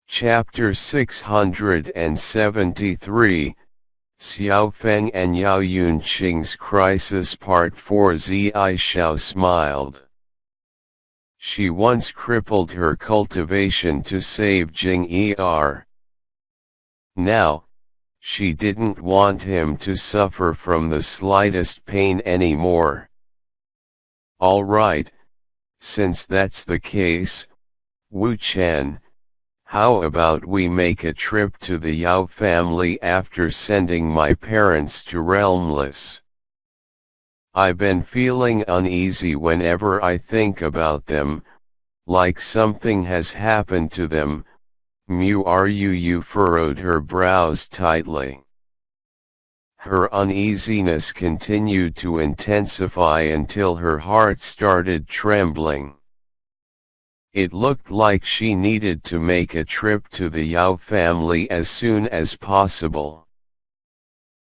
Chapter 673, Xiaofeng and Yao Yunqing's Crisis Part 4. Zi Yue smiled. She once crippled her cultivation to save Jing Er. Now, she didn't want him to suffer from the slightest pain anymore. All right, since that's the case, Wu Chen, how about we make a trip to the Yao family after sending my parents to Realmless? I've been feeling uneasy whenever I think about them, like something has happened to them. Mu Ru Yue furrowed her brows tightly. Her uneasiness continued to intensify until her heart started trembling. It looked like she needed to make a trip to the Yao family as soon as possible.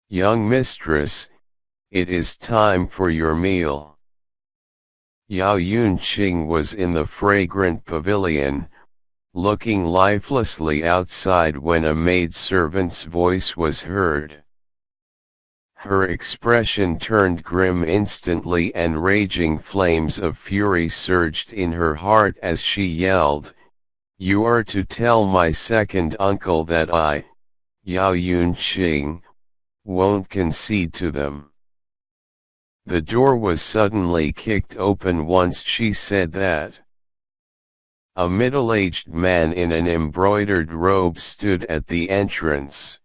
Young mistress, it is time for your meal. Yao Yunqing was in the fragrant pavilion, looking lifelessly outside when a maidservant's voice was heard. Her expression turned grim instantly and raging flames of fury surged in her heart as she yelled, "You are to tell my second uncle that I, Yao Yunqing, won't concede to them." The door was suddenly kicked open once she said that. A middle-aged man in an embroidered robe stood at the entrance.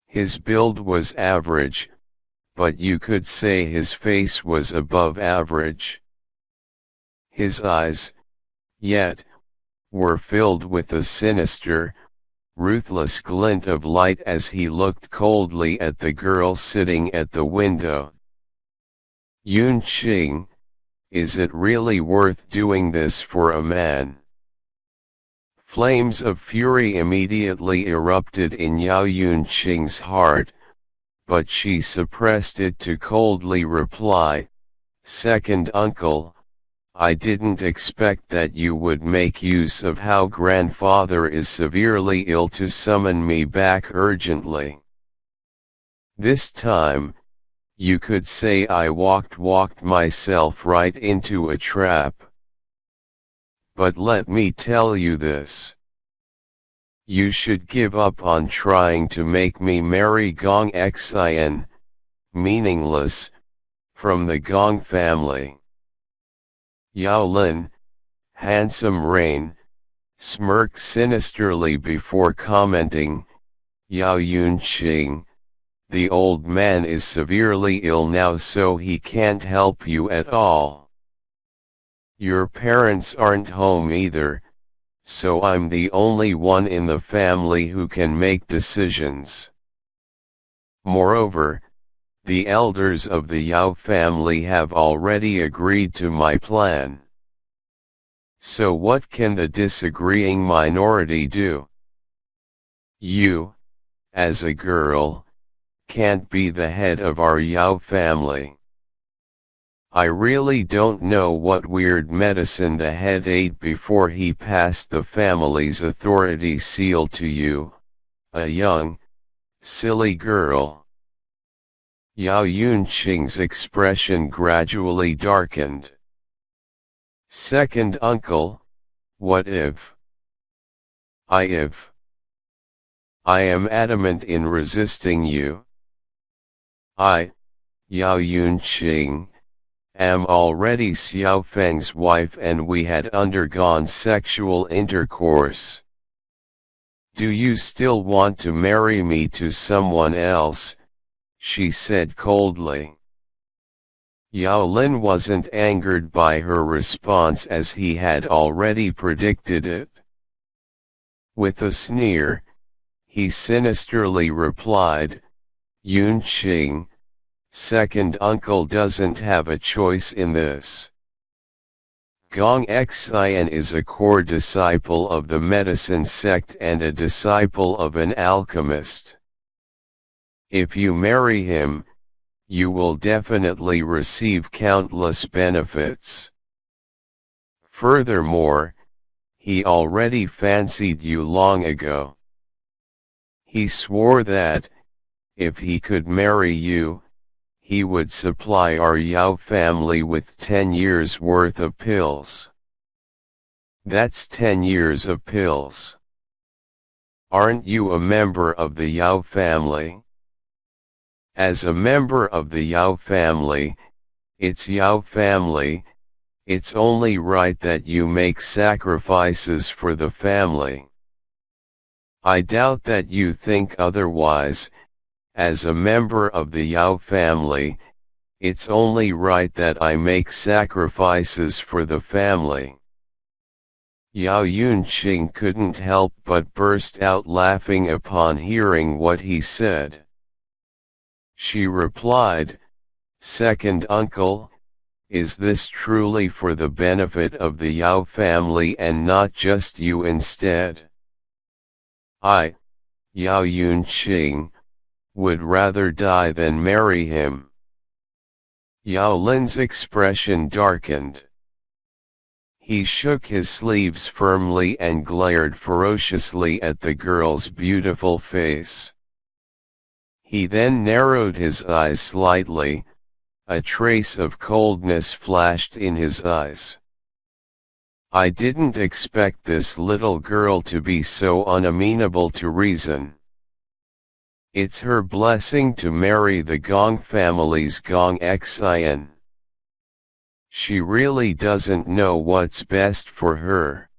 His build was average, but you could say his face was above average. His eyes, yet, were filled with a sinister, ruthless glint of light as he looked coldly at the girl sitting at the window. "Yunqing, is it really worth doing this for a man?" Flames of fury immediately erupted in Yao Yunqing's heart, but she suppressed it to coldly reply, "Second uncle, I didn't expect that you would make use of how grandfather is severely ill to summon me back urgently. This time, you could say I walked myself right into a trap. But let me tell you this. You should give up on trying to make me marry Gong Xian, meaningless, from the Gong family." Yao Lin, handsome Rain, smirked sinisterly before commenting, "Yao Yunqing, the old man is severely ill now, so he can't help you at all. Your parents aren't home either, so I'm the only one in the family who can make decisions. Moreover, the elders of the Yao family have already agreed to my plan. So what can the disagreeing minority do? You, as a girl, can't be the head of our Yao family. I really don't know what weird medicine the head ate before he passed the family's authority seal to you, a young, silly girl." Yao Yunqing's expression gradually darkened. "Second uncle, what if? I am adamant in resisting you. I, Yao Yunqing, am already Xiaofeng's wife and we had undergone sexual intercourse. Do you still want to marry me to someone else?" she said coldly. Yao Lin wasn't angered by her response as he had already predicted it. With a sneer, he sinisterly replied, "Yunqing, second uncle doesn't have a choice in this. Gong Xian is a core disciple of the medicine sect and a disciple of an alchemist. If you marry him, you will definitely receive countless benefits. Furthermore, he already fancied you long ago. He swore that, if he could marry you, he would supply our Yao family with 10 years' worth of pills. That's 10 years of pills. Aren't you a member of the Yao family? As a member of the Yao family, it's Yao family, it's only right that you make sacrifices for the family. I doubt that you think otherwise. As a member of the Yao family, it's only right that I make sacrifices for the family. Yao Yunqing couldn't help but burst out laughing upon hearing what he said. She replied, "Second uncle, is this truly for the benefit of the Yao family and not just you instead? I, Yao Yunqing, would rather die than marry him." Yao Lin's expression darkened. He shook his sleeves firmly and glared ferociously at the girl's beautiful face. He then narrowed his eyes slightly, a trace of coldness flashed in his eyes. "I didn't expect this little girl to be so unamenable to reason. It's her blessing to marry the Gong family's Gong Xin. She really doesn't know what's best for her.